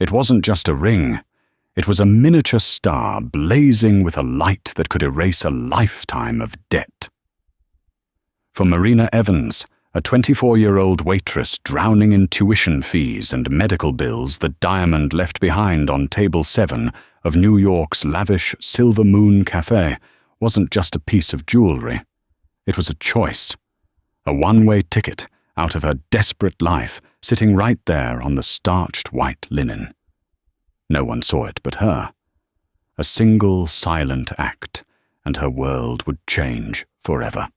It wasn't just a ring. It was a miniature star blazing with a light that could erase a lifetime of debt. For Marina Evans, a 24-year-old waitress drowning in tuition fees and medical bills that Diamond left behind on table 7 of New York's lavish Silver Moon Cafe, wasn't just a piece of jewelry. It was a choice, a one-way ticket out of her desperate life, sitting right there on the starched white linen. No one saw it but her. A single silent act, and her world would change forever.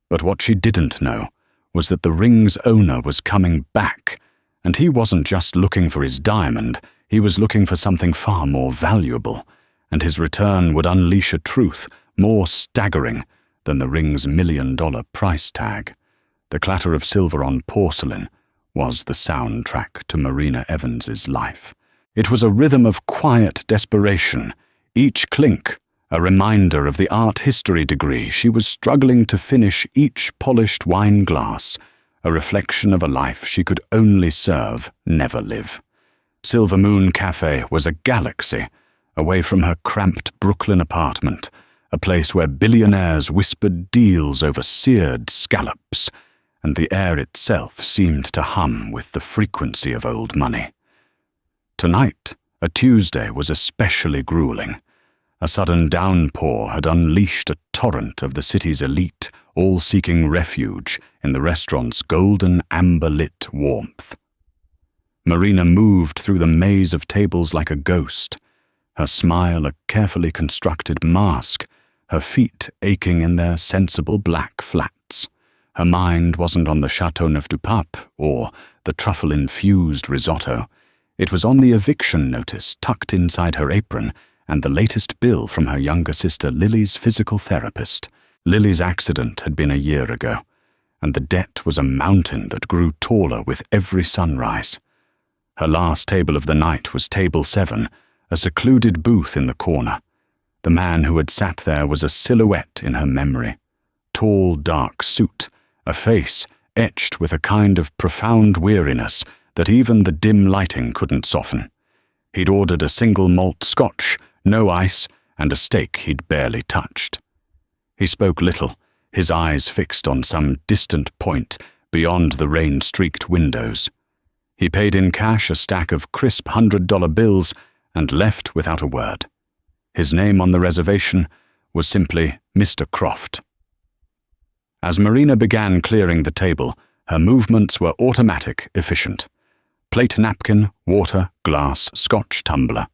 But what she didn't know was that the ring's owner was coming back, and he wasn't just looking for his diamond, he was looking for something far more valuable, and his return would unleash a truth more staggering than the ring's $1 million price tag. The clatter of silver on porcelain was the soundtrack to Marina Evans's life. It was a rhythm of quiet desperation, each clink a reminder of the art history degree she was struggling to finish, each polished wine glass a reflection of a life she could only serve, never live. Silver Moon Cafe was a galaxy away from her cramped Brooklyn apartment, a place where billionaires whispered deals over seared scallops, and the air itself seemed to hum with the frequency of old money. Tonight, a Tuesday, was especially grueling. A sudden downpour had unleashed a torrent of the city's elite, all seeking refuge in the restaurant's golden amber-lit warmth. Marina moved through the maze of tables like a ghost, her smile a carefully constructed mask, her feet aching in their sensible black flats. Her mind wasn't on the Chateau Neuf du Pape or the truffle-infused risotto. It was on the eviction notice tucked inside her apron and the latest bill from her younger sister Lily's physical therapist. Lily's accident had been a year ago, and the debt was a mountain that grew taller with every sunrise. Her last table of the night was table 7, a secluded booth in the corner. The man who had sat there was a silhouette in her memory. Tall, dark suit, a face etched with a kind of profound weariness that even the dim lighting couldn't soften. He'd ordered a single malt scotch, no ice, and a steak he'd barely touched. He spoke little, his eyes fixed on some distant point beyond the rain-streaked windows. He paid in cash a stack of crisp $100 bills and left without a word. His name on the reservation was simply Mr. Croft. As Marina began clearing the table, her movements were automatic, efficient. Plate napkin, water, glass, scotch tumbler.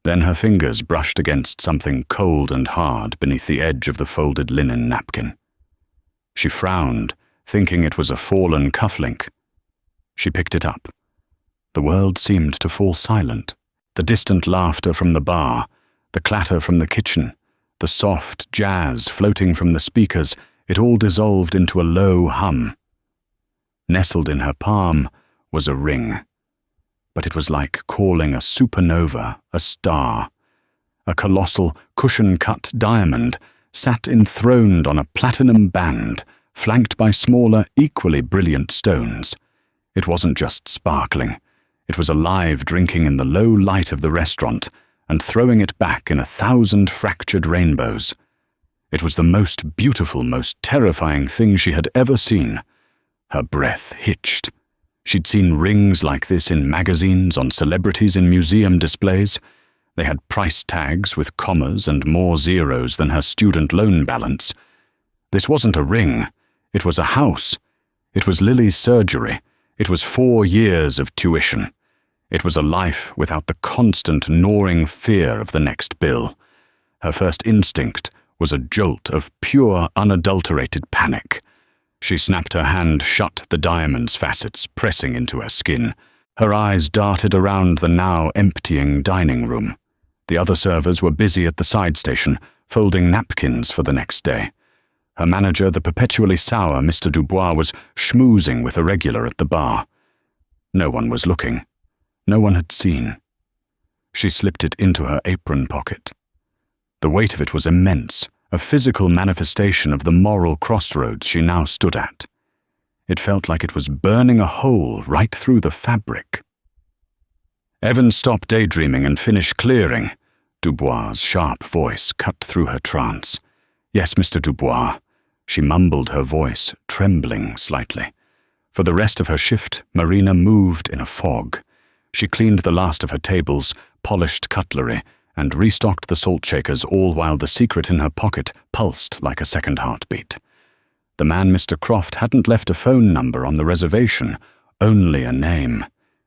Then her fingers brushed against something cold and hard beneath the edge of the folded linen napkin. She frowned, thinking it was a fallen cufflink. She picked it up. The world seemed to fall silent. The distant laughter from the bar, the clatter from the kitchen, the soft jazz floating from the speakers, it all dissolved into a low hum. Nestled in her palm was a ring. But it was like calling a supernova a star. A colossal, cushion-cut diamond sat enthroned on a platinum band, flanked by smaller, equally brilliant stones. It wasn't just sparkling. It was alive, drinking in the low light of the restaurant and throwing it back in 1,000 fractured rainbows. It was the most beautiful, most terrifying thing she had ever seen. Her breath hitched. She'd seen rings like this in magazines, on celebrities in museum displays. They had price tags with commas and more zeros than her student loan balance. This wasn't a ring. It was a house. It was Lily's surgery. It was 4 years of tuition. It was a life without the constant gnawing fear of the next bill. Her first instinct was a jolt of pure, unadulterated panic. She snapped her hand shut, the diamond's facets pressing into her skin. Her eyes darted around the now emptying dining room. The other servers were busy at the side station, folding napkins for the next day. Her manager, the perpetually sour Mr. Dubois, was schmoozing with a regular at the bar. No one was looking. No one had seen. She slipped it into her apron pocket. The weight of it was immense, a physical manifestation of the moral crossroads she now stood at. It felt like it was burning a hole right through the fabric. Evans stopped daydreaming and finished clearing. Dubois' sharp voice cut through her trance. "Yes, Mr. Dubois." She mumbled, her voice trembling slightly. For the rest of her shift, Marina moved in a fog. She cleaned the last of her tables, polished cutlery, and restocked the salt shakers, all while the secret in her pocket pulsed like a second heartbeat. The man Mr. Croft hadn't left a phone number on the reservation, only a name.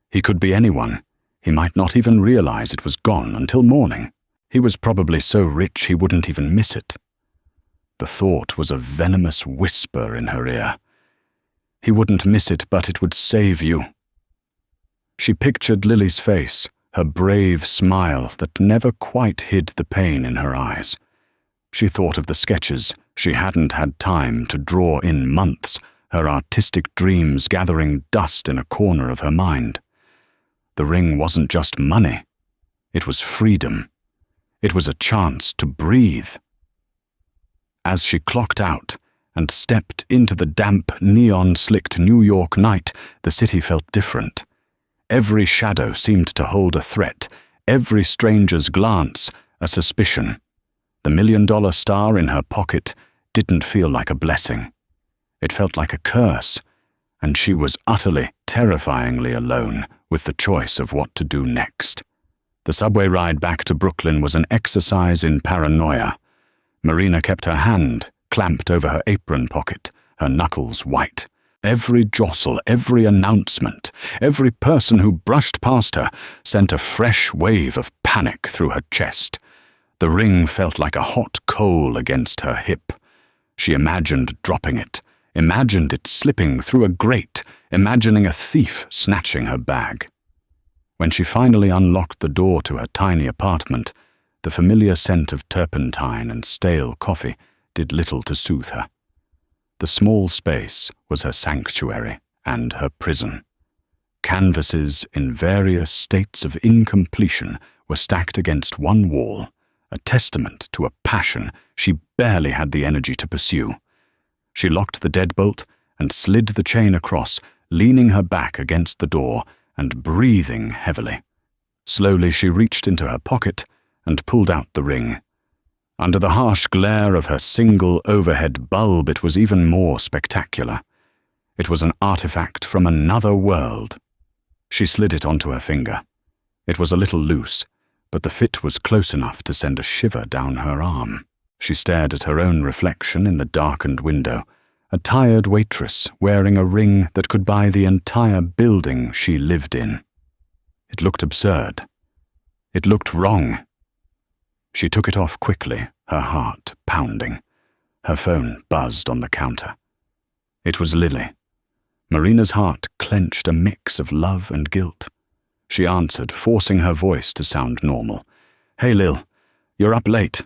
He could be anyone. He might not even realize it was gone until morning. He was probably so rich he wouldn't even miss it. The thought was a venomous whisper in her ear. He wouldn't miss it, but it would save you. She pictured Lily's face, her brave smile that never quite hid the pain in her eyes. She thought of the sketches she hadn't had time to draw in months, her artistic dreams gathering dust in a corner of her mind. The ring wasn't just money. It was freedom. It was a chance to breathe. As she clocked out and stepped into the damp, neon-slicked New York night, the city felt different. Every shadow seemed to hold a threat, every stranger's glance a suspicion. The $1 million star in her pocket didn't feel like a blessing. It felt like a curse, and she was utterly, terrifyingly alone with the choice of what to do next. The subway ride back to Brooklyn was an exercise in paranoia. Marina kept her hand clamped over her apron pocket, her knuckles white. Every jostle, every announcement, every person who brushed past her sent a fresh wave of panic through her chest. The ring felt like a hot coal against her hip. She imagined dropping it, imagined it slipping through a grate, imagining a thief snatching her bag. When she finally unlocked the door to her tiny apartment, the familiar scent of turpentine and stale coffee did little to soothe her. The small space was her sanctuary and her prison. Canvases in various states of incompletion were stacked against one wall, a testament to a passion she barely had the energy to pursue. She locked the deadbolt and slid the chain across, leaning her back against the door and breathing heavily. Slowly she reached into her pocket and pulled out the ring. Under the harsh glare of her single overhead bulb, it was even more spectacular. It was an artifact from another world. She slid it onto her finger. It was a little loose, but the fit was close enough to send a shiver down her arm. She stared at her own reflection in the darkened window, a tired waitress wearing a ring that could buy the entire building she lived in. It looked absurd. It looked wrong. She took it off quickly, her heart pounding. Her phone buzzed on the counter. It was Lily. Marina's heart clenched a mix of love and guilt. She answered, forcing her voice to sound normal. "Hey, Lil, you're up late."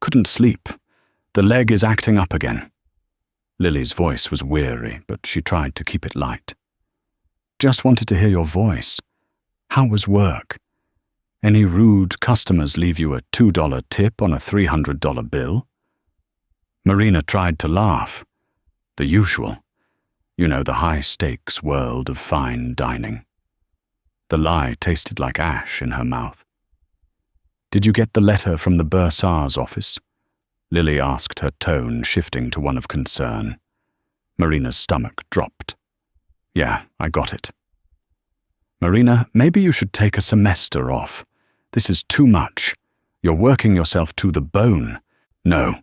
"Couldn't sleep. The leg is acting up again." Lily's voice was weary, but she tried to keep it light. "Just wanted to hear your voice. How was work? Any rude customers leave you a $2 tip on a $300 bill?" Marina tried to laugh. The usual. You know, the high-stakes world of fine dining. The lie tasted like ash in her mouth. "Did you get the letter from the bursar's office?" Lily asked, her tone shifting to one of concern. Marina's stomach dropped. "Yeah, I got it." "Marina, maybe you should take a semester off. This is too much. You're working yourself to the bone." "No."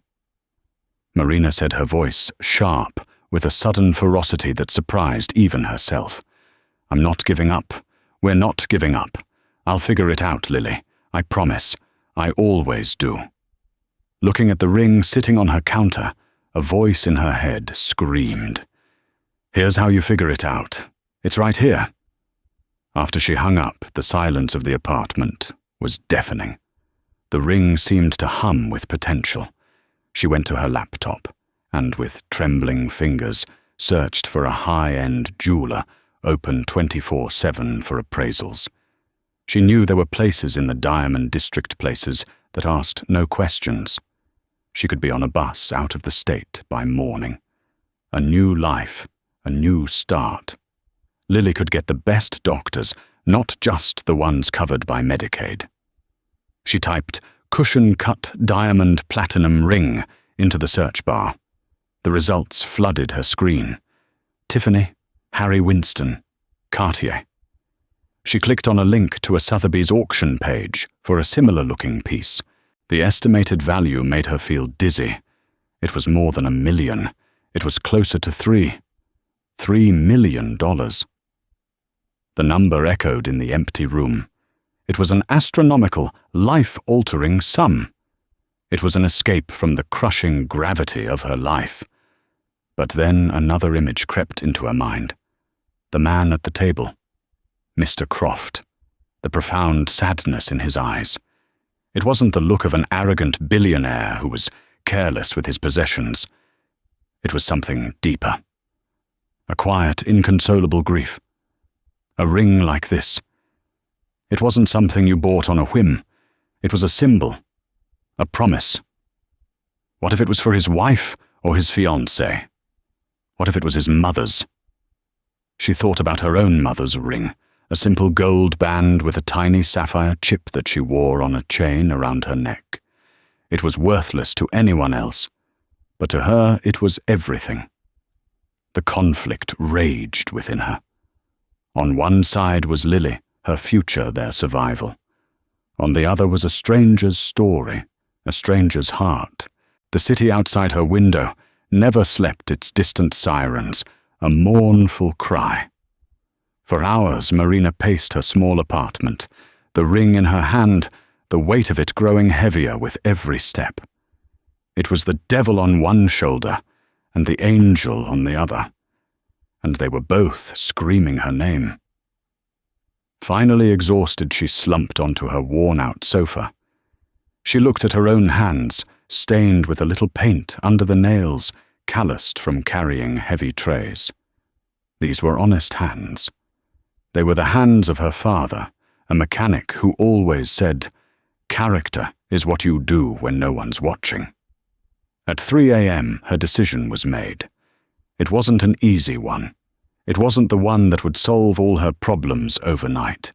Marina said, her voice sharp, with a sudden ferocity that surprised even herself. "I'm not giving up. We're not giving up. I'll figure it out, Lily. I promise. I always do." Looking at the ring sitting on her counter, a voice in her head screamed, "Here's how you figure it out. It's right here." After she hung up, the silence of the apartment was deafening. The ring seemed to hum with potential. She went to her laptop and, with trembling fingers, searched for a high-end jeweler open 24/7 for appraisals. She knew there were places in the Diamond District places that asked no questions. She could be on a bus out of the state by morning. A new life, a new start. Lily could get the best doctors, not just the ones covered by Medicaid. She typed cushion-cut diamond platinum ring into the search bar. The results flooded her screen. Tiffany, Harry Winston, Cartier. She clicked on a link to a Sotheby's auction page for a similar-looking piece. The estimated value made her feel dizzy. It was more than $1 million. It was closer to $3 million. The number echoed in the empty room. It was an astronomical, life-altering sum. It was an escape from the crushing gravity of her life. But then another image crept into her mind. The man at the table. Mr. Croft. The profound sadness in his eyes. It wasn't the look of an arrogant billionaire who was careless with his possessions. It was something deeper. A quiet, inconsolable grief. A ring like this. It wasn't something you bought on a whim. It was a symbol. A promise. What if it was for his wife or his fiancée? What if it was his mother's? She thought about her own mother's ring, a simple gold band with a tiny sapphire chip that she wore on a chain around her neck. It was worthless to anyone else, but to her it was everything. The conflict raged within her. On one side was Lily, her future, their survival. On the other was a stranger's story, a stranger's heart. The city outside her window never slept its distant sirens, a mournful cry. For hours Marina paced her small apartment, the ring in her hand, the weight of it growing heavier with every step. It was the devil on one shoulder and the angel on the other, and they were both screaming her name. Finally exhausted, she slumped onto her worn-out sofa. She looked at her own hands, stained with a little paint under the nails, calloused from carrying heavy trays. These were honest hands. They were the hands of her father, a mechanic who always said, "Character is what you do when no one's watching." At 3 a.m. her decision was made. It wasn't an easy one. It wasn't the one that would solve all her problems overnight,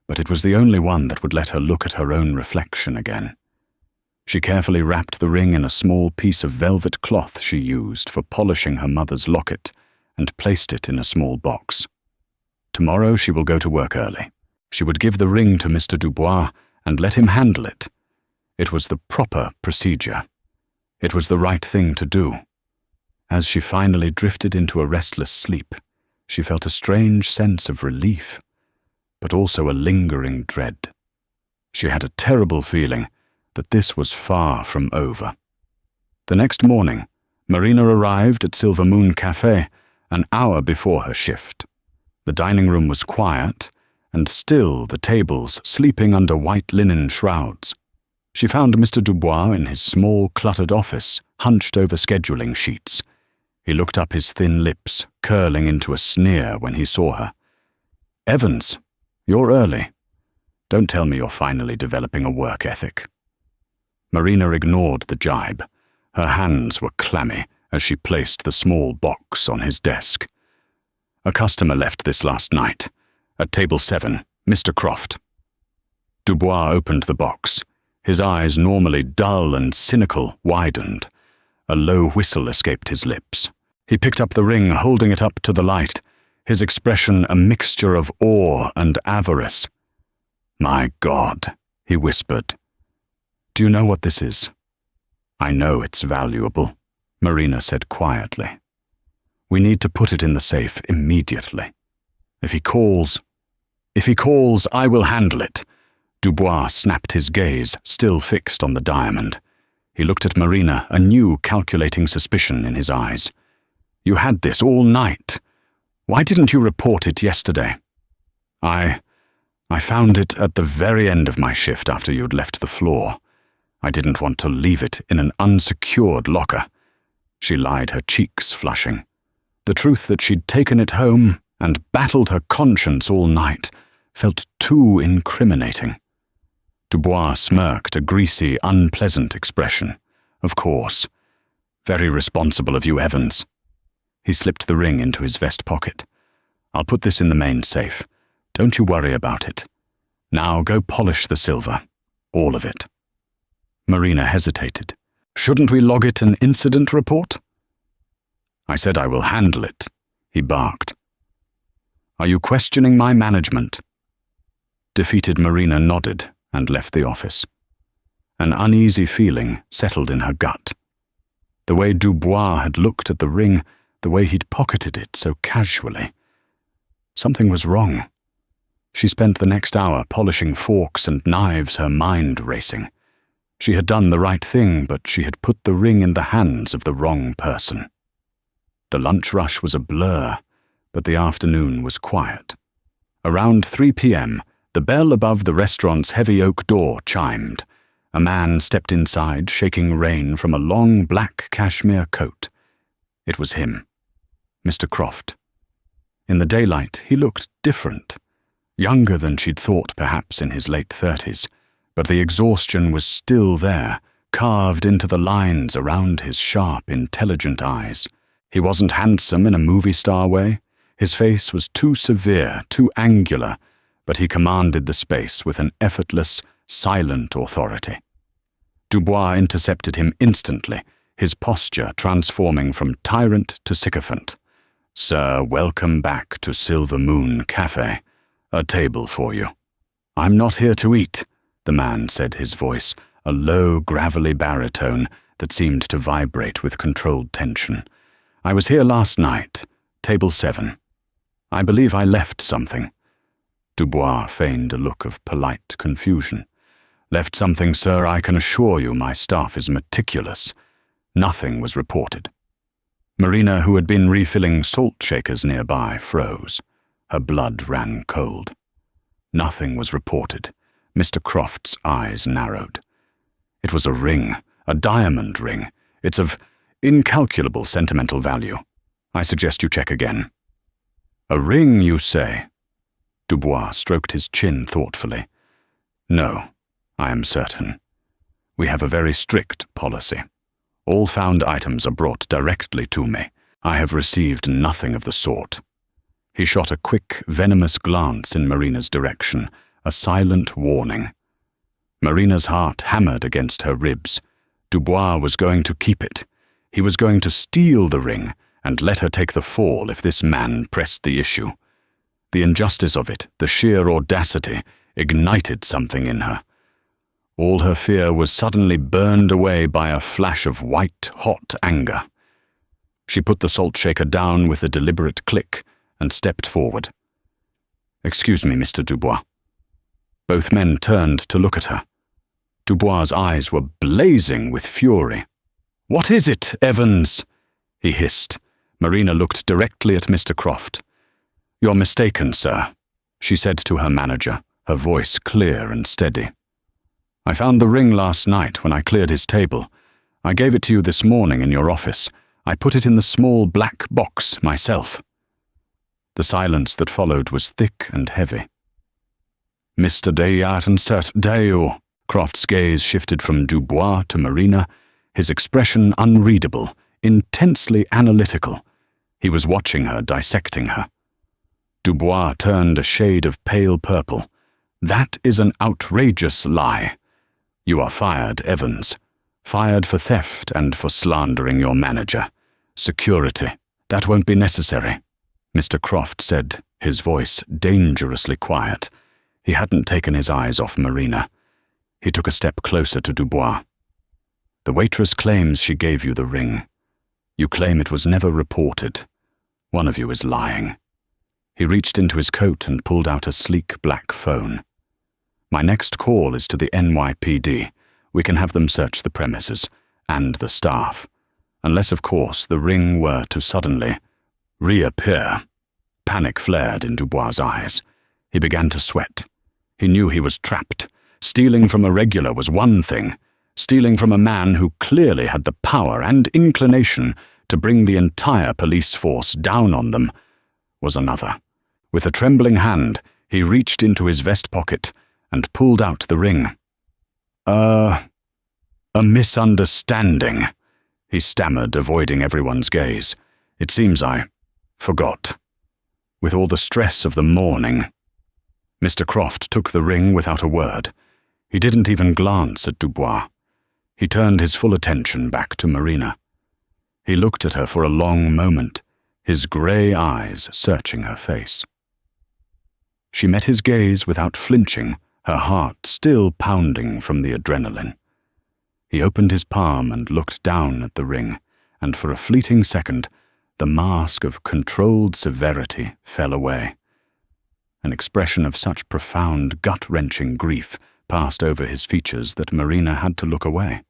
but it was the only one that would let her look at her own reflection again. She carefully wrapped the ring in a small piece of velvet cloth she used for polishing her mother's locket and placed it in a small box. Tomorrow she will go to work early. She would give the ring to Mr. Dubois and let him handle it. It was the proper procedure. It was the right thing to do. As she finally drifted into a restless sleep, she felt a strange sense of relief, but also a lingering dread. She had a terrible feeling that this was far from over. The next morning, Marina arrived at Silver Moon Cafe an hour before her shift. The dining room was quiet, and still the tables sleeping under white linen shrouds. She found Mr. Dubois in his small, cluttered office, hunched over scheduling sheets. He looked up, his thin lips curling into a sneer when he saw her. "Evans, you're early. Don't tell me you're finally developing a work ethic." Marina ignored the jibe. Her hands were clammy as she placed the small box on his desk. "A customer left this last night. At table 7, Mr. Croft." Dubois opened the box. His eyes, normally dull and cynical, widened. A low whistle escaped his lips. He picked up the ring, holding it up to the light, his expression a mixture of awe and avarice. "My God," he whispered. "Do you know what this is?" "I know it's valuable," Marina said quietly. "We need to put it in the safe immediately. If he calls, I will handle it." Dubois snapped his gaze, still fixed on the diamond. He looked at Marina, a new calculating suspicion in his eyes. "You had this all night. Why didn't you report it yesterday?" I found it at the very end of my shift after you'd left the floor. I didn't want to leave it in an unsecured locker." She lied, her cheeks flushing. The truth that she'd taken it home and battled her conscience all night felt too incriminating. Dubois smirked, a greasy, unpleasant expression. "Of course. Very responsible of you, Evans." He slipped the ring into his vest pocket. "I'll put this in the main safe. Don't you worry about it. Now go polish the silver. All of it." Marina hesitated. "Shouldn't we log it an incident report?" "I said I will handle it," he barked. "Are you questioning my management?" Defeated Marina nodded and left the office. An uneasy feeling settled in her gut. The way Dubois had looked at the ring, the way he'd pocketed it so casually. Something was wrong. She spent the next hour polishing forks and knives, her mind racing. She had done the right thing, but she had put the ring in the hands of the wrong person. The lunch rush was a blur, but the afternoon was quiet. Around 3 p.m., the bell above the restaurant's heavy oak door chimed. A man stepped inside, shaking rain from a long black cashmere coat. It was him, Mr. Croft. In the daylight, he looked different. Younger than she'd thought, perhaps in his late 30s, but the exhaustion was still there, carved into the lines around his sharp, intelligent eyes. He wasn't handsome in a movie star way. His face was too severe, too angular, but he commanded the space with an effortless, silent authority. Dubois intercepted him instantly, his posture transforming from tyrant to sycophant. "Sir, welcome back to Silver Moon Cafe. A table for you." "I'm not here to eat," the man said, his voice a low, gravelly baritone that seemed to vibrate with controlled tension. "I was here last night, table 7. I believe I left something." Dubois feigned a look of polite confusion. "Left something, sir? I can assure you my staff is meticulous." Nothing was reported. Marina, who had been refilling salt shakers nearby, froze. Her blood ran cold. Nothing was reported. Mr. Croft's eyes narrowed. "It was a ring, a diamond ring. It's of incalculable sentimental value. I suggest you check again." "A ring, you say?" Dubois stroked his chin thoughtfully. "No, I am certain. We have a very strict policy. All found items are brought directly to me. I have received nothing of the sort." He shot a quick, venomous glance in Marina's direction, a silent warning. Marina's heart hammered against her ribs. Dubois was going to keep it. He was going to steal the ring and let her take the fall if this man pressed the issue. The injustice of it, the sheer audacity, ignited something in her. All her fear was suddenly burned away by a flash of white-hot anger. She put the salt shaker down with a deliberate click and stepped forward. "Excuse me, Mr. Dubois." Both men turned to look at her. Dubois' eyes were blazing with fury. "What is it, Evans?" he hissed. Marina looked directly at Mr. Croft. "You're mistaken, sir," she said to her manager, her voice clear and steady. "I found the ring last night when I cleared his table. I gave it to you this morning in your office. I put it in the small black box myself." The silence that followed was thick and heavy. "Mr. Deo." Croft's gaze shifted from Dubois to Marina, his expression unreadable, intensely analytical. He was watching her, dissecting her. Dubois turned a shade of pale purple. "That is an outrageous lie. You are fired, Evans. Fired for theft and for slandering your manager. Security. That won't be necessary," Mr. Croft said, his voice dangerously quiet. He hadn't taken his eyes off Marina. He took a step closer to Dubois. "The waitress claims she gave you the ring. You claim it was never reported. One of you is lying." He reached into his coat and pulled out a sleek black phone. "My next call is to the NYPD. We can have them search the premises, and the staff. Unless, of course, the ring were to suddenly reappear." Panic flared in Dubois' eyes. He began to sweat. He knew he was trapped. Stealing from a regular was one thing. Stealing from a man who clearly had the power and inclination to bring the entire police force down on them was another. With a trembling hand, he reached into his vest pocket and pulled out the ring. A misunderstanding," he stammered, avoiding everyone's gaze. "It seems I forgot. With all the stress of the morning." Mr. Croft took the ring without a word. He didn't even glance at Dubois. He turned his full attention back to Marina. He looked at her for a long moment, his grey eyes searching her face. She met his gaze without flinching, her heart still pounding from the adrenaline. He opened his palm and looked down at the ring, and for a fleeting second, the mask of controlled severity fell away. An expression of such profound, gut-wrenching grief passed over his features that Marina had to look away.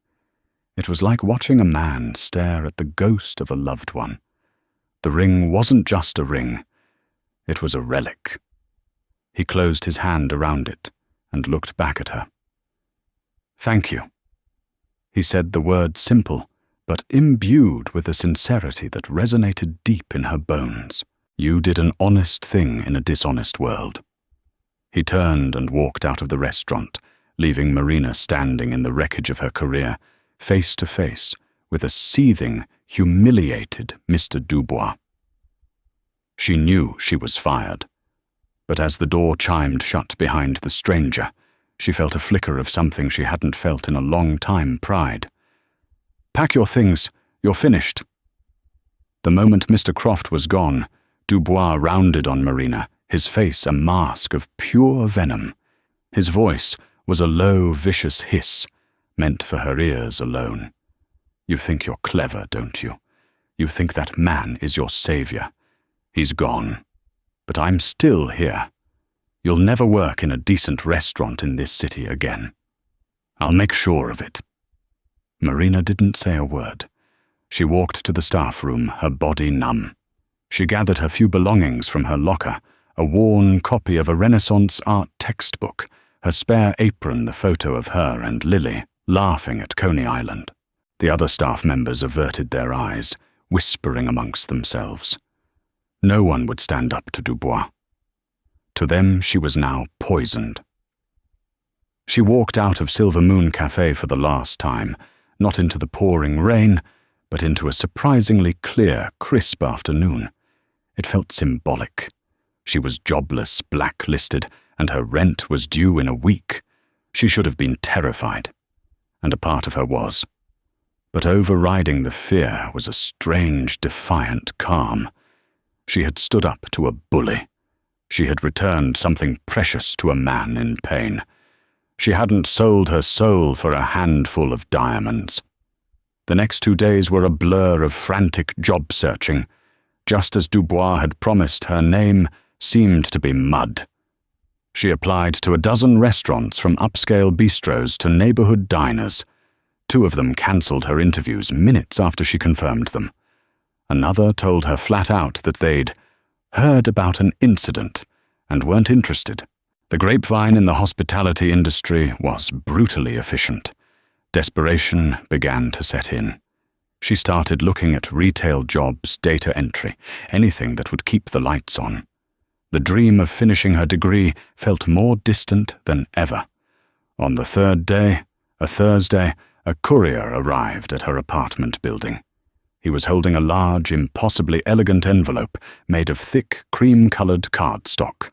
It was like watching a man stare at the ghost of a loved one. The ring wasn't just a ring, it was a relic. He closed his hand around it and looked back at her. "Thank you." He said the word simple, but imbued with a sincerity that resonated deep in her bones. You did an honest thing in a dishonest world. He turned and walked out of the restaurant, leaving Marina standing in the wreckage of her career, face to face with a seething, humiliated Mr. Dubois. She knew she was fired, but as the door chimed shut behind the stranger, she felt a flicker of something she hadn't felt in a long time: pride. "Pack your things, you're finished." The moment Mr. Croft was gone, Dubois rounded on Marina, his face a mask of pure venom. His voice was a low, vicious hiss, meant for her ears alone. "You think you're clever, don't you? You think that man is your savior. He's gone. But I'm still here. You'll never work in a decent restaurant in this city again. I'll make sure of it." Marina didn't say a word. She walked to the staff room, her body numb. She gathered her few belongings from her locker, a worn copy of a Renaissance art textbook, her spare apron the photo of her and Lily, laughing at Coney Island. The other staff members averted their eyes, whispering amongst themselves. No one would stand up to Dubois. To them, she was now poisoned. She walked out of Silver Moon Cafe for the last time, not into the pouring rain, but into a surprisingly clear, crisp afternoon. It felt symbolic. She was jobless, blacklisted, and her rent was due in a week. She should have been terrified, and a part of her was. But overriding the fear was a strange, defiant calm. She had stood up to a bully. She had returned something precious to a man in pain. She hadn't sold her soul for a handful of diamonds. The next 2 days were a blur of frantic job searching. Just as Dubois had promised, her name seemed to be mud. She applied to a dozen restaurants, from upscale bistros to neighborhood diners. 2 of them cancelled her interviews minutes after she confirmed them. Another told her flat out that they'd heard about an incident and weren't interested. The grapevine in the hospitality industry was brutally efficient. Desperation began to set in. She started looking at retail jobs, data entry, anything that would keep the lights on. The dream of finishing her degree felt more distant than ever. On the 3rd day, a Thursday, a courier arrived at her apartment building. He was holding a large, impossibly elegant envelope made of thick, cream-colored cardstock.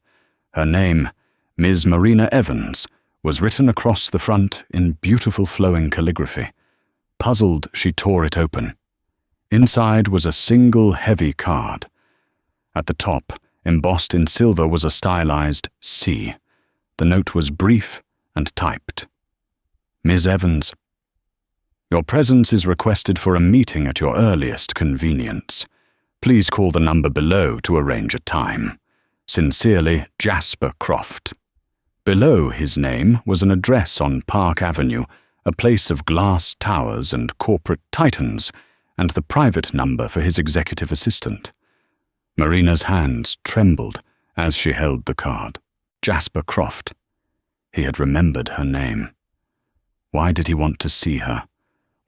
Her name, Ms. Marina Evans, was written across the front in beautiful flowing calligraphy. Puzzled, she tore it open. Inside was a single heavy card. At the top, embossed in silver, was a stylized C. The note was brief and typed. "Ms. Evans, your presence is requested for a meeting at your earliest convenience. Please call the number below to arrange a time. Sincerely, Jasper Croft." Below his name was an address on Park Avenue, a place of glass towers and corporate titans, and the private number for his executive assistant. Marina's hands trembled as she held the card. Jasper Croft. He had remembered her name. Why did he want to see her?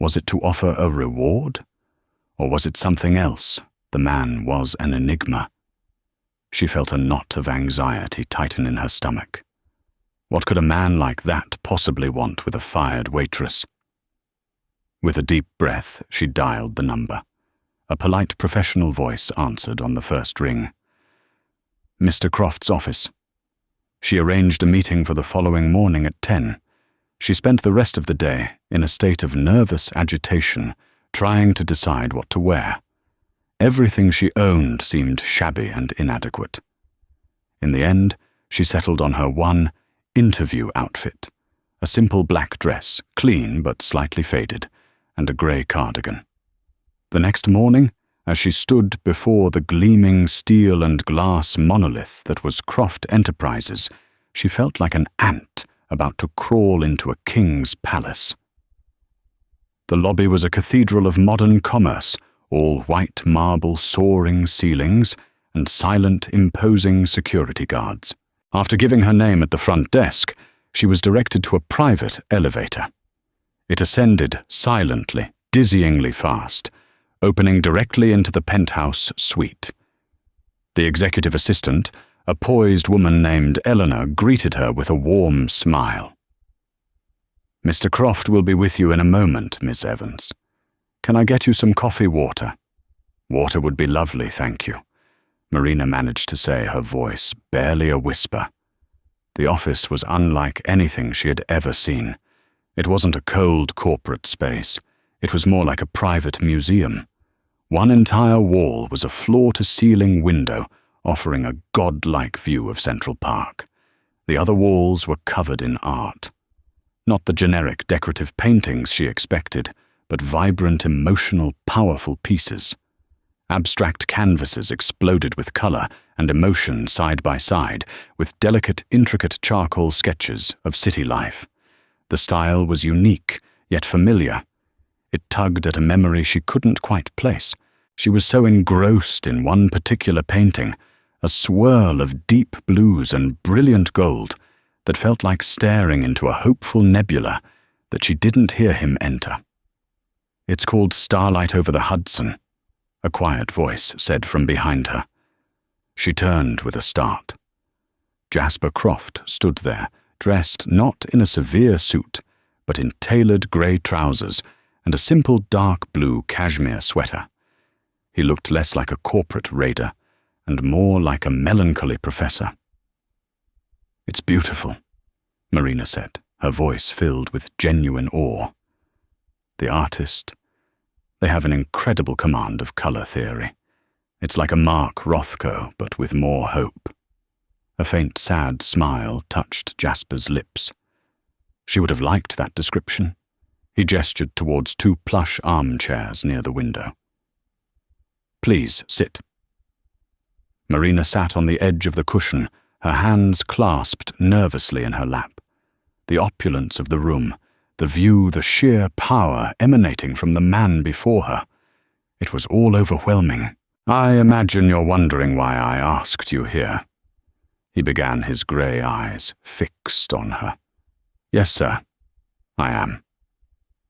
Was it to offer a reward? Or was it something else? The man was an enigma. She felt a knot of anxiety tighten in her stomach. What could a man like that possibly want with a fired waitress? With a deep breath, she dialed the number. A polite professional voice answered on the first ring. "Mr. Croft's office." She arranged a meeting for the following morning at 10. She spent the rest of the day in a state of nervous agitation, trying to decide what to wear. Everything she owned seemed shabby and inadequate. In the end, she settled on her one interview outfit, a simple black dress, clean but slightly faded, and a grey cardigan. The next morning, as she stood before the gleaming steel and glass monolith that was Croft Enterprises, she felt like an ant about to crawl into a king's palace. The lobby was a cathedral of modern commerce, all white marble soaring ceilings and silent, imposing security guards. After giving her name at the front desk, she was directed to a private elevator. It ascended silently, dizzyingly fast, opening directly into the penthouse suite. The executive assistant, a poised woman named Eleanor, greeted her with a warm smile. "Mr. Croft will be with you in a moment, Miss Evans. Can I get you some coffee water?" "Water would be lovely, thank you," Marina managed to say, her voice barely a whisper. The office was unlike anything she had ever seen. It wasn't a cold corporate space. It was more like a private museum. One entire wall was a floor-to-ceiling window offering a godlike view of Central Park. The other walls were covered in art. Not the generic decorative paintings she expected, but vibrant, emotional, powerful pieces. Abstract canvases exploded with color and emotion side by side, with delicate, intricate charcoal sketches of city life. The style was unique, yet familiar. It tugged at a memory she couldn't quite place. She was so engrossed in one particular painting, a swirl of deep blues and brilliant gold, that felt like staring into a hopeful nebula, that she didn't hear him enter. "It's called Starlight Over the Hudson," a quiet voice said from behind her. She turned with a start. Jasper Croft stood there, dressed not in a severe suit, but in tailored grey trousers and a simple dark blue cashmere sweater. He looked less like a corporate raider and more like a melancholy professor. "It's beautiful," Marina said, her voice filled with genuine awe. The artist, they have an incredible command of color theory. It's like a Mark Rothko, but with more hope. A faint, sad smile touched Jasper's lips. She would have liked that description. He gestured towards two plush armchairs near the window. "Please, sit." Marina sat on the edge of the cushion, her hands clasped nervously in her lap. The opulence of the room, the view, the sheer power emanating from the man before her. It was all overwhelming. "I imagine you're wondering why I asked you here." He began, his grey eyes fixed on her. "Yes, sir, I am."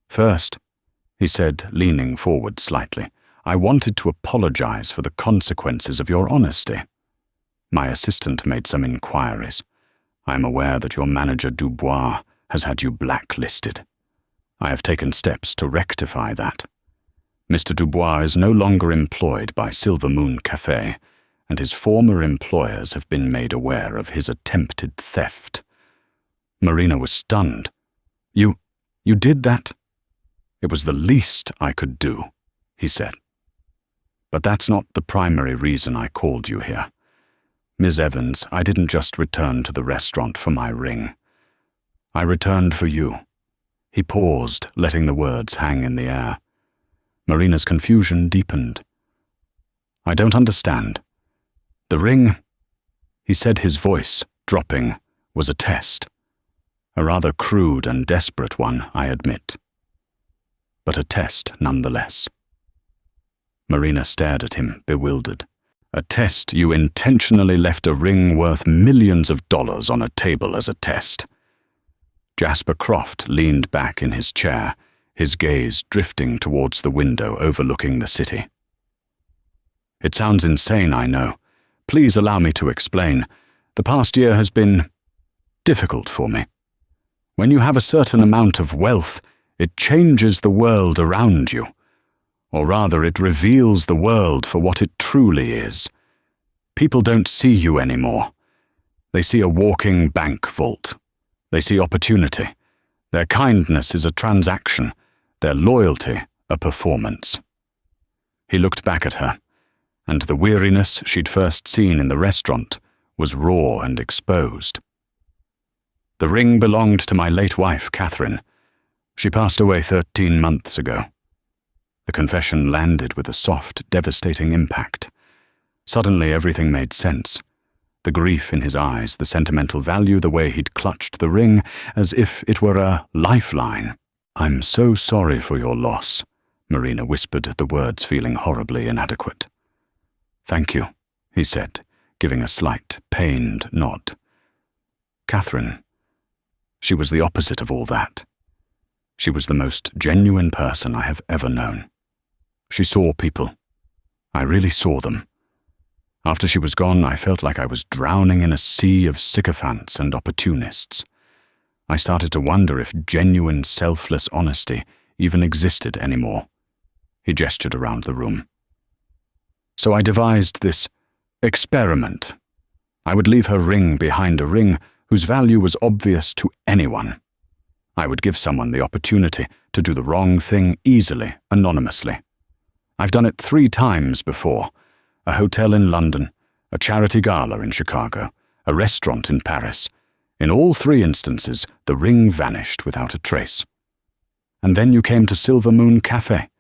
"First," he said, leaning forward slightly, "I wanted to apologize for the consequences of your honesty. My assistant made some inquiries. I am aware that your manager Dubois has had you blacklisted. I have taken steps to rectify that. Mr. Dubois is no longer employed by Silver Moon Cafe, and his former employers have been made aware of his attempted theft." Marina was stunned. You did that?" "It was the least I could do," he said. "But that's not the primary reason I called you here. Ms. Evans, I didn't just return to the restaurant for my ring. I returned for you." He paused, letting the words hang in the air. Marina's confusion deepened. "I don't understand. The ring," he said, his voice dropping, "was a test. A rather crude and desperate one, I admit. But a test nonetheless." Marina stared at him, bewildered. "A test? You intentionally left a ring worth millions of dollars on a table as a test?" Jasper Croft leaned back in his chair, his gaze drifting towards the window overlooking the city. "It sounds insane, I know. Please allow me to explain. The past year has been difficult for me. When you have a certain amount of wealth, it changes the world around you. Or rather, it reveals the world for what it truly is. People don't see you anymore. They see a walking bank vault. They see opportunity. Their kindness is a transaction, their loyalty a performance. He looked back at her, and the weariness she'd first seen in the restaurant was raw and exposed. The ring belonged to my late wife, Catherine. She passed away 13 months ago. The confession landed with a soft, devastating impact. Suddenly everything made sense. The grief in his eyes, the sentimental value, the way he'd clutched the ring, as if it were a lifeline. "I'm so sorry for your loss," Marina whispered, the words feeling horribly inadequate. "Thank you," he said, giving a slight, pained nod. Catherine, she was the opposite of all that. She was the most genuine person I have ever known. She saw people. I really saw them. After she was gone, I felt like I was drowning in a sea of sycophants and opportunists. I started to wonder if genuine, selfless honesty even existed anymore. He gestured around the room. So I devised this experiment. I would leave her ring behind a ring whose value was obvious to anyone. I would give someone the opportunity to do the wrong thing easily, anonymously. I've done it 3 times before. A hotel in London, a charity gala in Chicago, a restaurant in Paris. In all 3 instances, the ring vanished without a trace. And then you came to Silver Moon Cafe,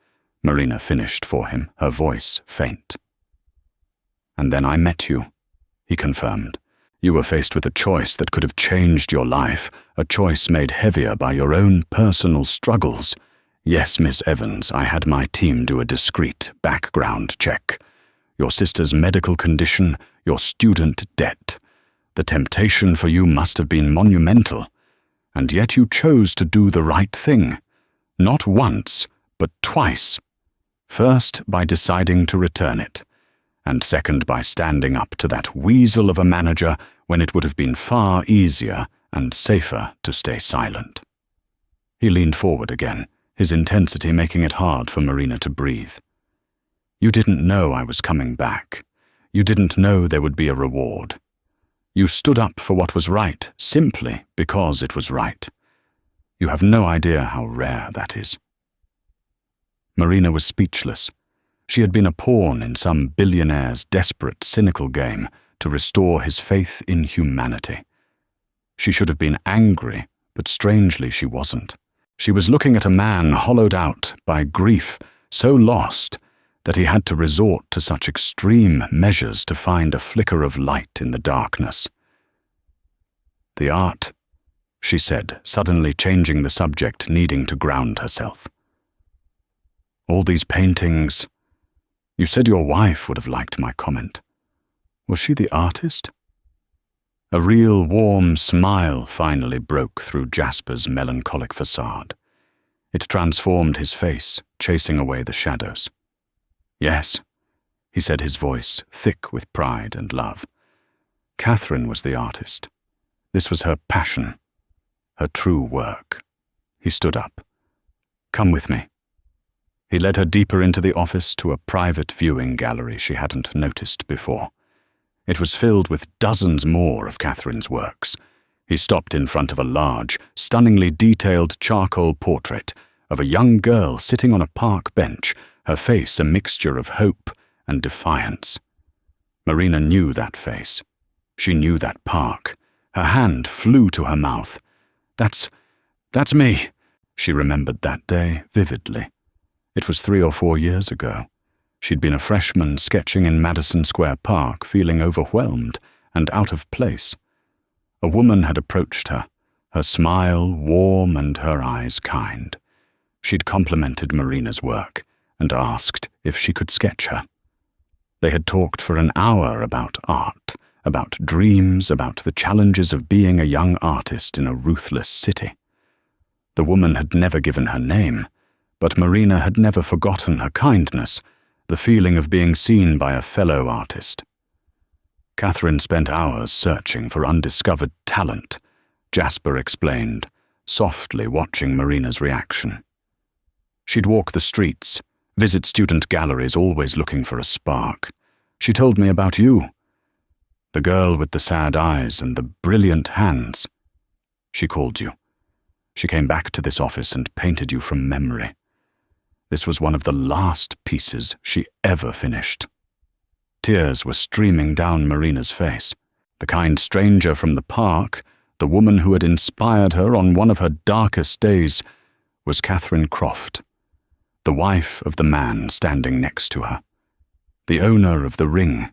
Marina finished for him, her voice faint. And then I met you, he confirmed. You were faced with a choice that could have changed your life, a choice made heavier by your own personal struggles. Yes, Miss Evans, I had my team do a discreet background check. Your sister's medical condition, your student debt. The temptation for you must have been monumental, and yet you chose to do the right thing. Not once, but twice. First, by deciding to return it, and second, by standing up to that weasel of a manager when it would have been far easier and safer to stay silent. He leaned forward again, his intensity making it hard for Marina to breathe. You didn't know I was coming back. You didn't know there would be a reward. You stood up for what was right simply because it was right. You have no idea how rare that is. Marina was speechless. She had been a pawn in some billionaire's desperate, cynical game to restore his faith in humanity. She should have been angry, but strangely she wasn't. She was looking at a man hollowed out by grief, so lost that he had to resort to such extreme measures to find a flicker of light in the darkness. "The art," she said, suddenly changing the subject, needing to ground herself. "All these paintings. You said your wife would have liked my comment. Was she the artist?" A real warm smile finally broke through Jasper's melancholic facade. It transformed his face, chasing away the shadows. "Yes," he said, his voice thick with pride and love. Catherine was the artist. This was her passion, her true work. He stood up. "Come with me." He led her deeper into the office to a private viewing gallery she hadn't noticed before. It was filled with dozens more of Catherine's works. He stopped in front of a large, stunningly detailed charcoal portrait of a young girl sitting on a park bench, her face a mixture of hope and defiance. Marina knew that face. She knew that park. Her hand flew to her mouth. That's me," she remembered that day vividly. It was 3 or 4 years ago. She'd been a freshman sketching in Madison Square Park, feeling overwhelmed and out of place. A woman had approached her, her smile warm and her eyes kind. She'd complimented Marina's work and asked if she could sketch her. They had talked for an hour about art, about dreams, about the challenges of being a young artist in a ruthless city. The woman had never given her name, but Marina had never forgotten her kindness, the feeling of being seen by a fellow artist. Catherine spent hours searching for undiscovered talent, Jasper explained, softly watching Marina's reaction. She'd walk the streets, visit student galleries, always looking for a spark. She told me about you. The girl with the sad eyes and the brilliant hands. She called you. She came back to this office and painted you from memory. This was one of the last pieces she ever finished. Tears were streaming down Marina's face. The kind stranger from the park, the woman who had inspired her on one of her darkest days, was Catherine Croft, the wife of the man standing next to her, the owner of the ring.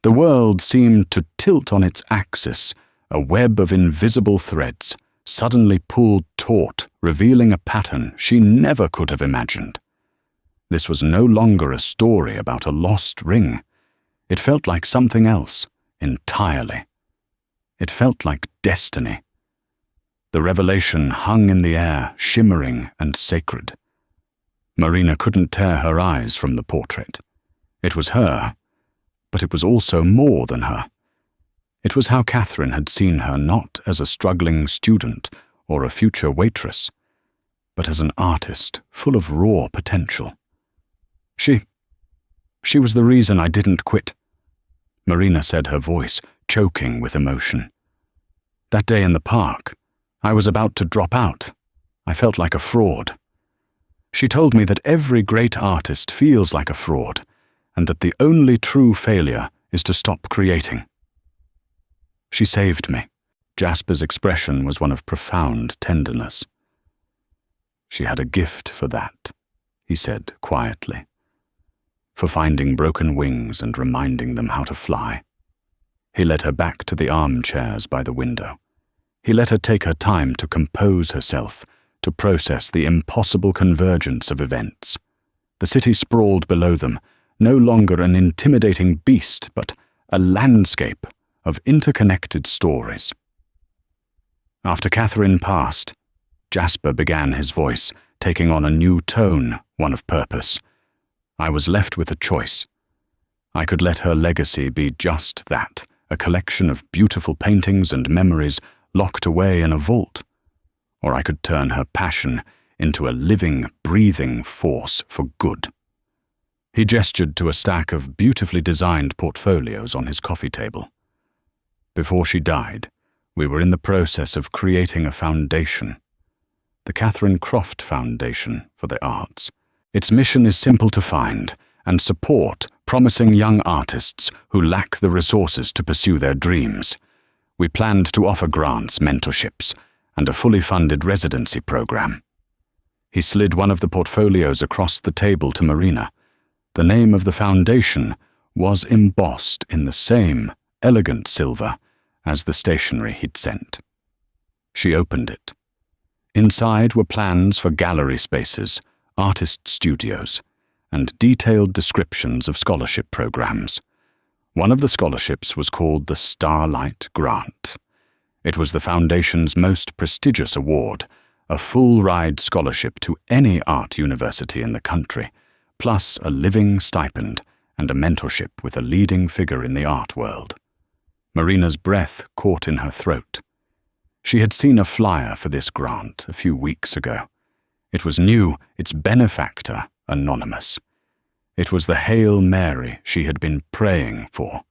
The world seemed to tilt on its axis, a web of invisible threads, suddenly pulled taut, revealing a pattern she never could have imagined. This was no longer a story about a lost ring. It felt like something else, entirely. It felt like destiny. The revelation hung in the air, shimmering and sacred. Marina couldn't tear her eyes from the portrait. It was her, but it was also more than her. It was how Catherine had seen her not as a struggling student or a future waitress, but as an artist full of raw potential. She was the reason I didn't quit, Marina said, her voice choking with emotion. That day in the park, I was about to drop out. I felt like a fraud. She told me that every great artist feels like a fraud, and that the only true failure is to stop creating. She saved me. Jasper's expression was one of profound tenderness. She had a gift for that, he said quietly, for finding broken wings and reminding them how to fly. He led her back to the armchairs by the window. He let her take her time to compose herself, to process the impossible convergence of events. The city sprawled below them, no longer an intimidating beast, but a landscape of interconnected stories. After Catherine passed, Jasper began his voice, taking on a new tone, one of purpose. I was left with a choice. I could let her legacy be just that, a collection of beautiful paintings and memories locked away in a vault, or I could turn her passion into a living, breathing force for good. He gestured to a stack of beautifully designed portfolios on his coffee table. Before she died, we were in the process of creating a foundation, the Catherine Croft Foundation for the Arts. Its mission is simple to find and support promising young artists who lack the resources to pursue their dreams. We planned to offer grants, mentorships, and a fully funded residency program. He slid one of the portfolios across the table to Marina. The name of the foundation was embossed in the same elegant silver as the stationery he'd sent. She opened it. Inside were plans for gallery spaces, artist studios, and detailed descriptions of scholarship programs. One of the scholarships was called the Starlight Grant. It was the Foundation's most prestigious award, a full-ride scholarship to any art university in the country, plus a living stipend and a mentorship with a leading figure in the art world. Marina's breath caught in her throat. She had seen a flyer for this grant a few weeks ago. It was new, its benefactor anonymous. It was the Hail Mary she had been praying for,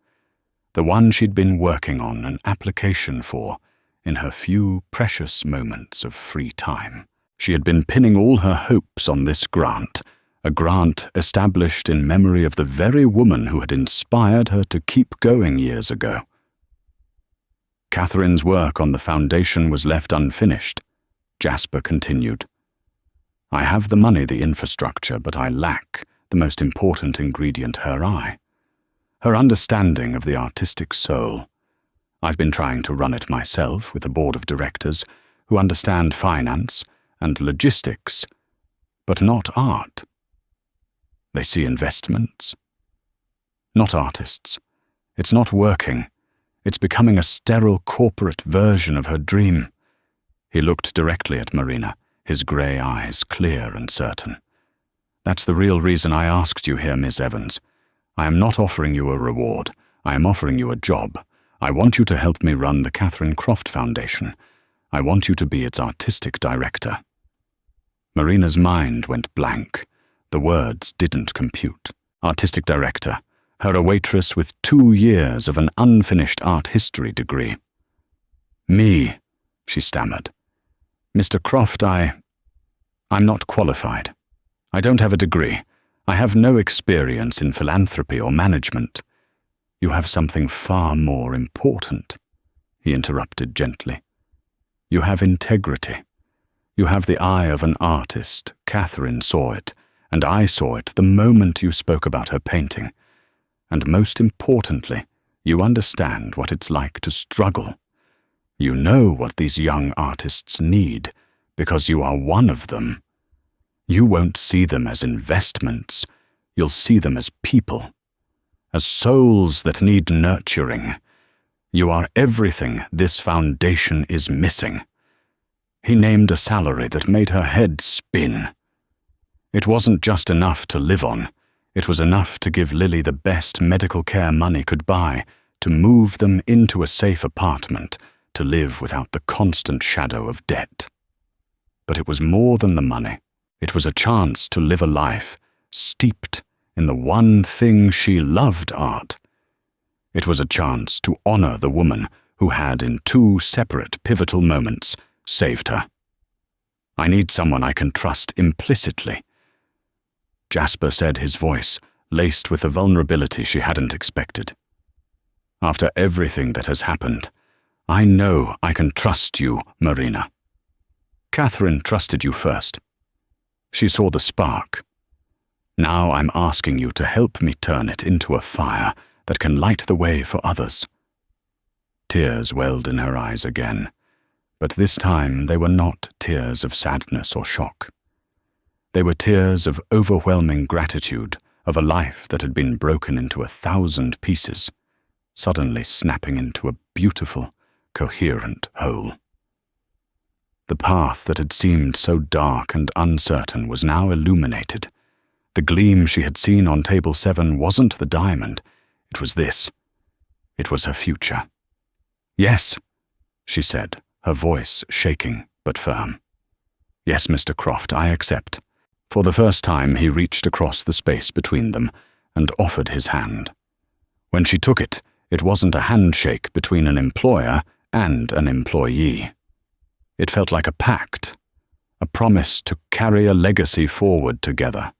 the one she'd been working on an application for in her few precious moments of free time. She had been pinning all her hopes on this grant, a grant established in memory of the very woman who had inspired her to keep going years ago. Catherine's work on the foundation was left unfinished, Jasper continued. I have the money, the infrastructure, but I lack the most important ingredient, her eye. Her understanding of the artistic soul. I've been trying to run it myself with a board of directors who understand finance and logistics, but not art. They see investments, not artists. It's not working. It's becoming a sterile corporate version of her dream. He looked directly at Marina, his grey eyes clear and certain. That's the real reason I asked you here, Miss Evans. I am not offering you a reward. I am offering you a job. I want you to help me run the Catherine Croft Foundation. I want you to be its artistic director. Marina's mind went blank. The words didn't compute. Artistic director. her a waitress with 2 years of an unfinished art history degree. "Me," she stammered. "Mr. Croft, I'm not qualified. I don't have a degree. I have no experience in philanthropy or management." "You have something far more important," he interrupted gently. "You have integrity. You have the eye of an artist. Catherine saw it, and I saw it the moment you spoke about her painting. And most importantly, you understand what it's like to struggle. You know what these young artists need, because you are one of them. You won't see them as investments. You'll see them as people, as souls that need nurturing. You are everything this foundation is missing." He named a salary that made her head spin. It wasn't just enough to live on. It was enough to give Lily the best medical care money could buy, to move them into a safe apartment, to live without the constant shadow of debt. But it was more than the money. It was a chance to live a life steeped in the one thing she loved, art. It was a chance to honor the woman who had, in 2 separate pivotal moments, saved her. "I need someone I can trust implicitly," Jasper said, his voice laced with a vulnerability she hadn't expected. "After everything that has happened, I know I can trust you, Marina. Catherine trusted you first. She saw the spark. Now I'm asking you to help me turn it into a fire that can light the way for others." Tears welled in her eyes again, but this time they were not tears of sadness or shock. They were tears of overwhelming gratitude of a life that had been broken into 1,000 pieces, suddenly snapping into a beautiful, coherent whole. The path that had seemed so dark and uncertain was now illuminated. The gleam she had seen on table 7 wasn't the diamond. It was this. It was her future. "Yes," she said, her voice shaking but firm. "Yes, Mr. Croft, I accept." For the first time, he reached across the space between them and offered his hand. When she took it, it wasn't a handshake between an employer and an employee. It felt like a pact, a promise to carry a legacy forward together.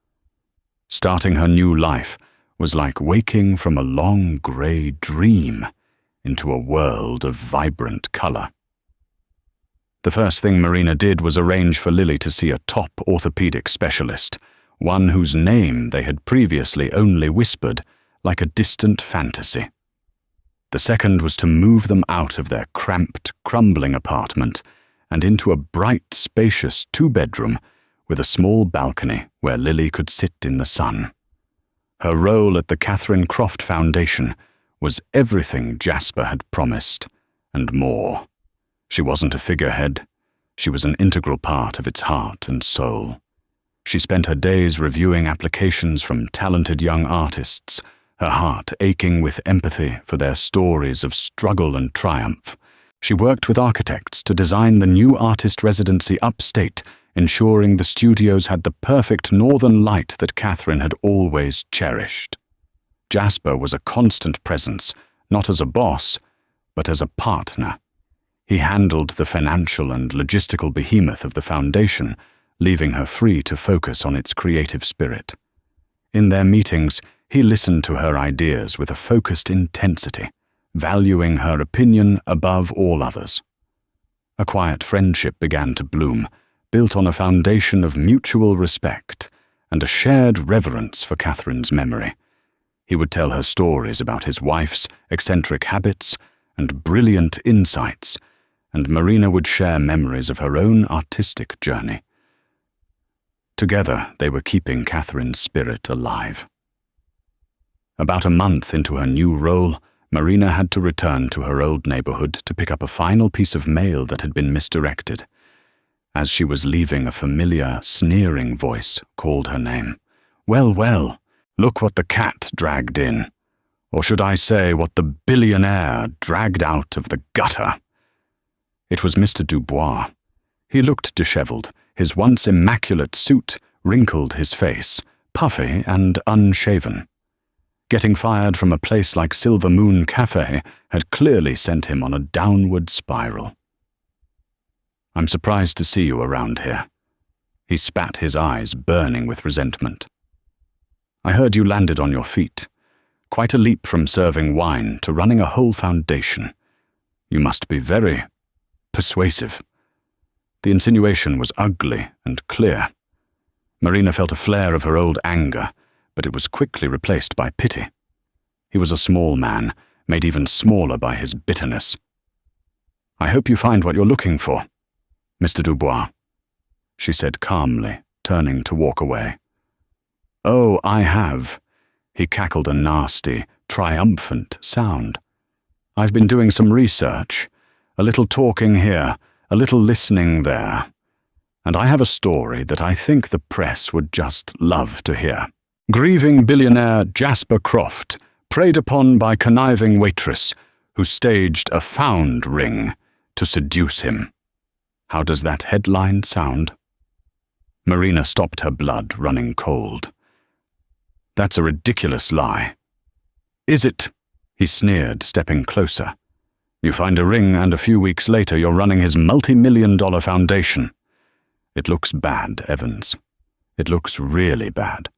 Starting her new life was like waking from a long grey dream into a world of vibrant colour. The first thing Marina did was arrange for Lily to see a top orthopedic specialist, one whose name they had previously only whispered like a distant fantasy. The second was to move them out of their cramped, crumbling apartment and into a bright, spacious 2-bedroom with a small balcony where Lily could sit in the sun. Her role at the Catherine Croft Foundation was everything Jasper had promised, and more. She wasn't a figurehead. She was an integral part of its heart and soul. She spent her days reviewing applications from talented young artists, her heart aching with empathy for their stories of struggle and triumph. She worked with architects to design the new artist residency upstate, ensuring the studios had the perfect northern light that Catherine had always cherished. Jasper was a constant presence, not as a boss, but as a partner. He handled the financial and logistical behemoth of the foundation, leaving her free to focus on its creative spirit. In their meetings, he listened to her ideas with a focused intensity, valuing her opinion above all others. A quiet friendship began to bloom, built on a foundation of mutual respect and a shared reverence for Catherine's memory. He would tell her stories about his wife's eccentric habits and brilliant insights, and Marina would share memories of her own artistic journey. Together, they were keeping Catherine's spirit alive. About a month into her new role, Marina had to return to her old neighborhood to pick up a final piece of mail that had been misdirected. As she was leaving, a familiar, sneering voice called her name. "Well, well, look what the cat dragged in. Or should I say what the billionaire dragged out of the gutter?" It was Mr. Dubois. He looked disheveled. His once immaculate suit wrinkled his face, puffy and unshaven. Getting fired from a place like Silver Moon Cafe had clearly sent him on a downward spiral. "I'm surprised to see you around here." He spat, his eyes burning with resentment. "I heard you landed on your feet. Quite a leap from serving wine to running a whole foundation. You must be very persuasive." The insinuation was ugly and clear. Marina felt a flare of her old anger, but it was quickly replaced by pity. He was a small man, made even smaller by his bitterness. "I hope you find what you're looking for, Mr. Dubois," she said calmly, turning to walk away. "Oh, I have." He cackled a nasty, triumphant sound. "I've been doing some research, a little talking here, a little listening there, and I have a story that I think the press would just love to hear. Grieving billionaire Jasper Croft, preyed upon by conniving waitress who staged a found ring to seduce him. How does that headline sound?" Marina stopped, her blood running cold. "That's a ridiculous lie." "Is it?" He sneered, stepping closer. "You find a ring and a few weeks later you're running his multi-million-dollar foundation. It looks bad, Evans. It looks really bad.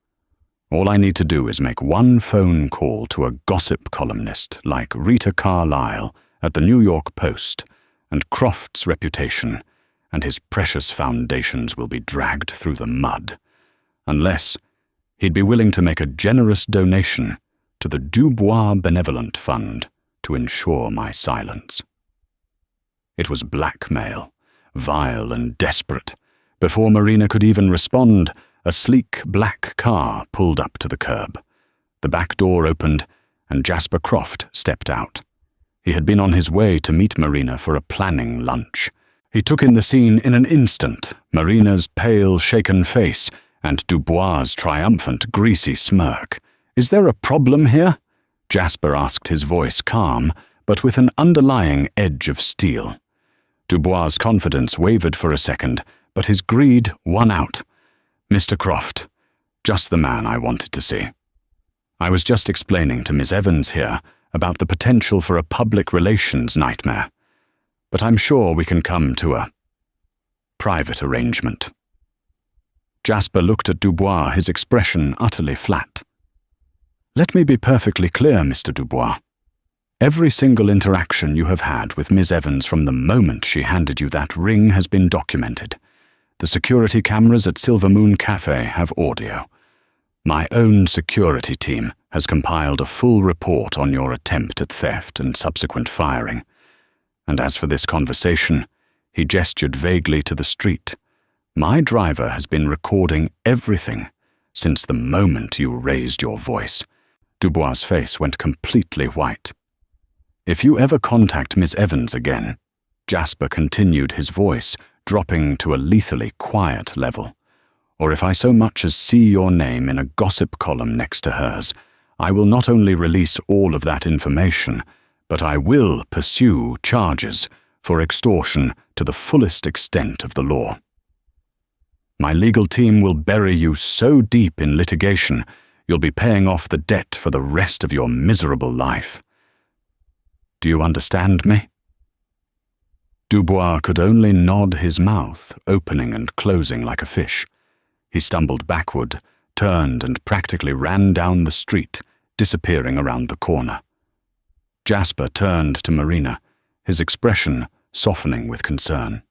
All I need to do is make one phone call to a gossip columnist like Rita Carlisle at the New York Post, and Croft's reputation and his precious foundations will be dragged through the mud, unless he'd be willing to make a generous donation to the Dubois Benevolent Fund to ensure my silence." It was blackmail, vile and desperate. Before Marina could even respond, a sleek black car pulled up to the curb. The back door opened, and Jasper Croft stepped out. He had been on his way to meet Marina for a planning lunch. He took in the scene in an instant, Marina's pale, shaken face, and Dubois' triumphant, greasy smirk. "Is there a problem here?" Jasper asked, his voice calm, but with an underlying edge of steel. Dubois' confidence wavered for a second, but his greed won out. "Mr. Croft, just the man I wanted to see. I was just explaining to Miss Evans here about the potential for a public relations nightmare, but I'm sure we can come to a private arrangement." Jasper looked at Dubois, his expression utterly flat. "Let me be perfectly clear, Mr. Dubois. Every single interaction you have had with Miss Evans from the moment she handed you that ring has been documented. The security cameras at Silver Moon Cafe have audio. My own security team has compiled a full report on your attempt at theft and subsequent firing. And as for this conversation," he gestured vaguely to the street, "my driver has been recording everything since the moment you raised your voice." Dubois' face went completely white. "If you ever contact Miss Evans again," Jasper continued, his voice dropping to a lethally quiet level, "or if I so much as see your name in a gossip column next to hers, I will not only release all of that information, but I will pursue charges for extortion to the fullest extent of the law. My legal team will bury you so deep in litigation, you'll be paying off the debt for the rest of your miserable life. Do you understand me?" Dubois could only nod his mouth, opening and closing like a fish. He stumbled backward, turned and practically ran down the street, disappearing around the corner. Jasper turned to Marina, his expression softening with concern.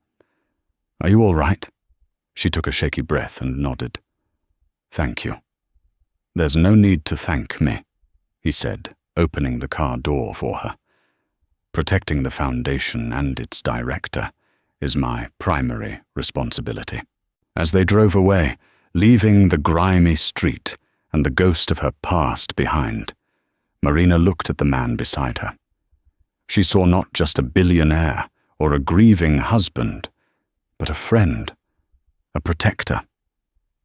"Are you all right?" She took a shaky breath and nodded. "Thank you." "There's no need to thank me," he said, opening the car door for her. "Protecting the foundation and its director is my primary responsibility." As they drove away, leaving the grimy street and the ghost of her past behind, Marina looked at the man beside her. She saw not just a billionaire or a grieving husband, but a friend, a protector,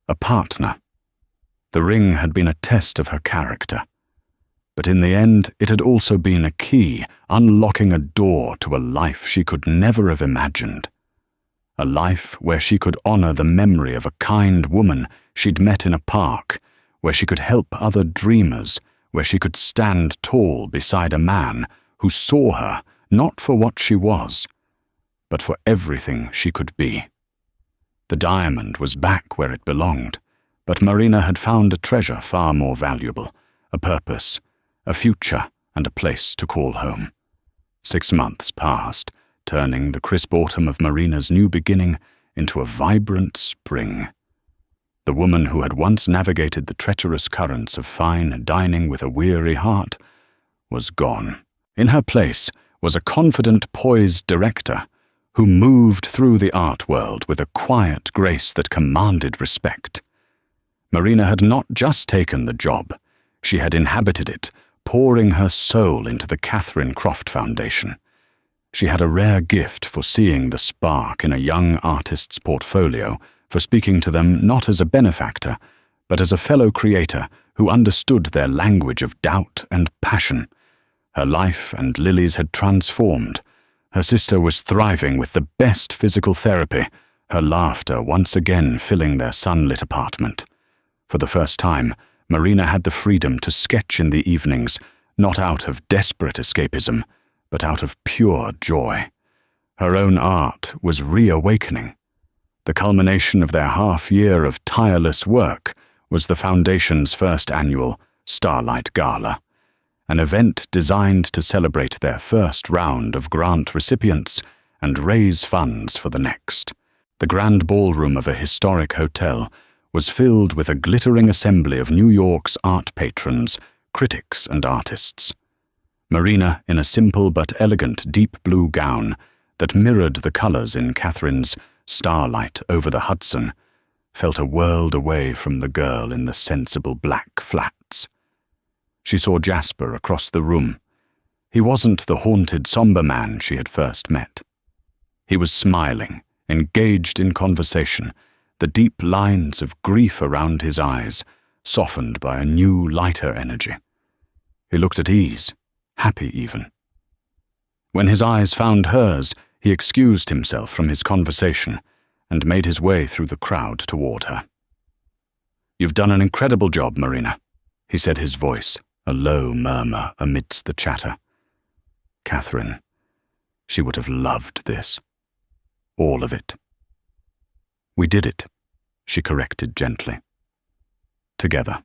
a partner. The ring had been a test of her character, but in the end it had also been a key, unlocking a door to a life she could never have imagined. A life where she could honor the memory of a kind woman she'd met in a park, where she could help other dreamers where she could stand tall beside a man who saw her not for what she was, but for everything she could be. The diamond was back where it belonged, but Marina had found a treasure far more valuable, a purpose, a future, and a place to call home. 6 months passed, turning the crisp autumn of Marina's new beginning into a vibrant spring. The woman who had once navigated the treacherous currents of fine dining with a weary heart was gone. In her place was a confident, poised director who moved through the art world with a quiet grace that commanded respect. Marina had not just taken the job, she had inhabited it, pouring her soul into the Catherine Croft Foundation. She had a rare gift for seeing the spark in a young artist's portfolio, for speaking to them not as a benefactor, but as a fellow creator who understood their language of doubt and passion. Her life and Lily's had transformed. Her sister was thriving with the best physical therapy, her laughter once again filling their sunlit apartment. For the first time, Marina had the freedom to sketch in the evenings, not out of desperate escapism, but out of pure joy. Her own art was reawakening. The culmination of their half-year of tireless work was the Foundation's first annual Starlight Gala, an event designed to celebrate their first round of grant recipients and raise funds for the next. The grand ballroom of a historic hotel was filled with a glittering assembly of New York's art patrons, critics, and artists. Marina, in a simple but elegant deep blue gown that mirrored the colors in Catherine's Starlight over the Hudson, felt a world away from the girl in the sensible black flats. She saw Jasper across the room. He wasn't the haunted, somber man she had first met. He was smiling, engaged in conversation, the deep lines of grief around his eyes softened by a new, lighter energy. He looked at ease, happy even. When his eyes found hers, he excused himself from his conversation and made his way through the crowd toward her. "You've done an incredible job, Marina," he said, his voice a low murmur amidst the chatter. Catherine, she would have loved this. All of it. "We did it," she corrected gently. "Together."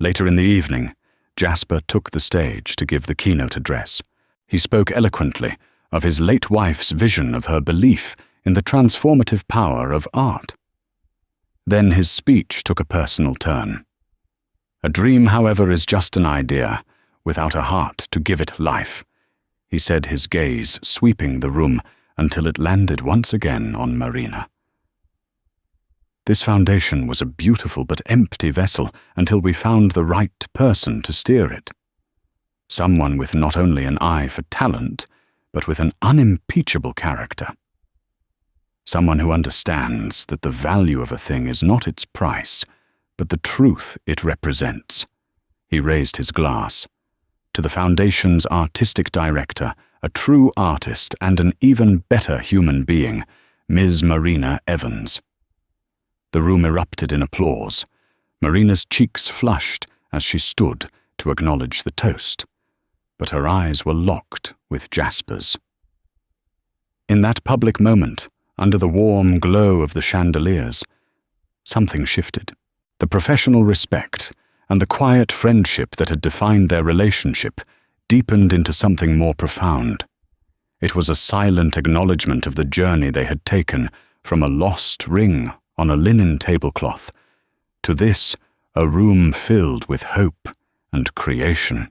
Later in the evening, Jasper took the stage to give the keynote address. He spoke eloquently of his late wife's vision of her belief in the transformative power of art. Then his speech took a personal turn. "A dream, however, is just an idea, without a heart to give it life," he said, his gaze sweeping the room until it landed once again on Marina. This foundation was a beautiful but empty vessel until we found the right person to steer it. Someone with not only an eye for talent, but with an unimpeachable character. Someone who understands that the value of a thing is not its price, but the truth it represents. He raised his glass. To the Foundation's artistic director, a true artist and an even better human being, Ms. Marina Evans. The room erupted in applause. Marina's cheeks flushed as she stood to acknowledge the toast, but her eyes were locked with Jasper's. In that public moment, under the warm glow of the chandeliers, something shifted. The professional respect and the quiet friendship that had defined their relationship deepened into something more profound. It was a silent acknowledgement of the journey they had taken from a lost ring on a linen tablecloth to this, a room filled with hope and creation.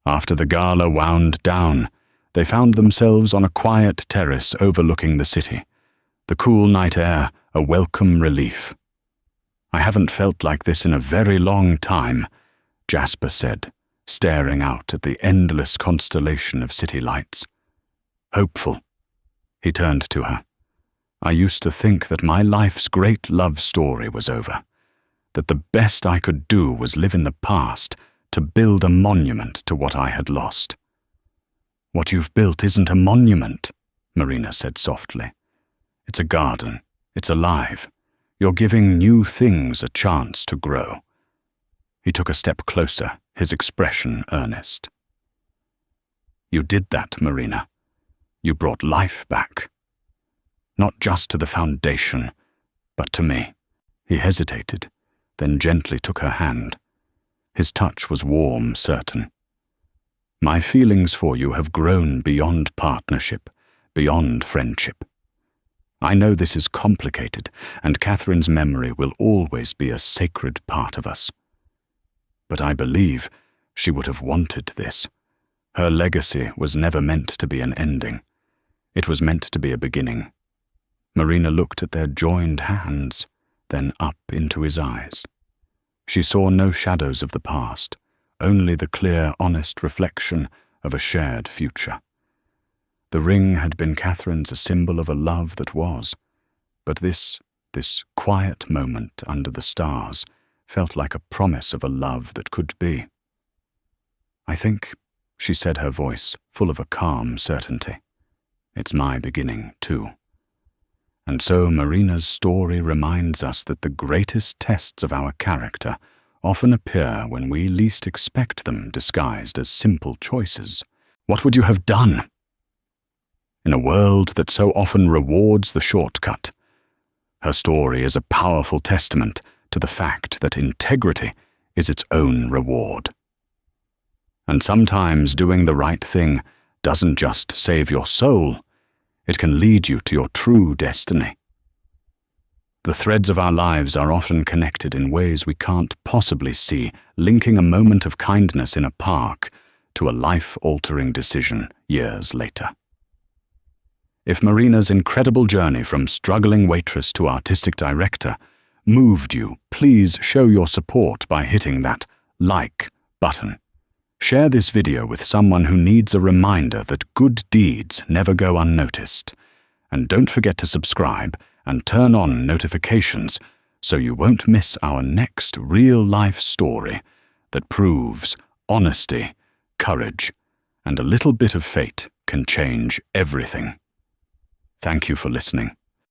After the gala wound down, they found themselves on a quiet terrace overlooking the city, the cool night air a welcome relief. "I haven't felt like this in a very long time," Jasper said, staring out at the endless constellation of city lights. "Hopeful." He turned to her. "I used to think that my life's great love story was over, that the best I could do was live in the past to build a monument to what I had lost." "What you've built isn't a monument," Marina said softly. "It's a garden. It's alive. You're giving new things a chance to grow." He took a step closer, his expression earnest. You did that, Marina. You brought life back. Not just to the Foundation, but to me. He hesitated, then gently took her hand. His touch was warm, certain. My feelings for you have grown beyond partnership, beyond friendship. I know this is complicated, and Catherine's memory will always be a sacred part of us. But I believe she would have wanted this. Her legacy was never meant to be an ending. It was meant to be a beginning. Marina looked at their joined hands, then up into his eyes. She saw no shadows of the past, only the clear, honest reflection of a shared future. The ring had been Catherine's a symbol of a love that was, but this quiet moment under the stars felt like a promise of a love that could be. I think, she said, her voice full of a calm certainty, it's my beginning, too. And so Marina's story reminds us that the greatest tests of our character often appear when we least expect them, disguised as simple choices. What would you have done? In a world that so often rewards the shortcut, her story is a powerful testament to the fact that integrity is its own reward. And sometimes doing the right thing doesn't just save your soul, it can lead you to your true destiny. The threads of our lives are often connected in ways we can't possibly see, linking a moment of kindness in a park to a life-altering decision years later. If Marina's incredible journey from struggling waitress to artistic director moved you, please show your support by hitting that like button. Share this video with someone who needs a reminder that good deeds never go unnoticed. And don't forget to subscribe and turn on notifications so you won't miss our next real-life story that proves honesty, courage, and a little bit of fate can change everything. Thank you for listening.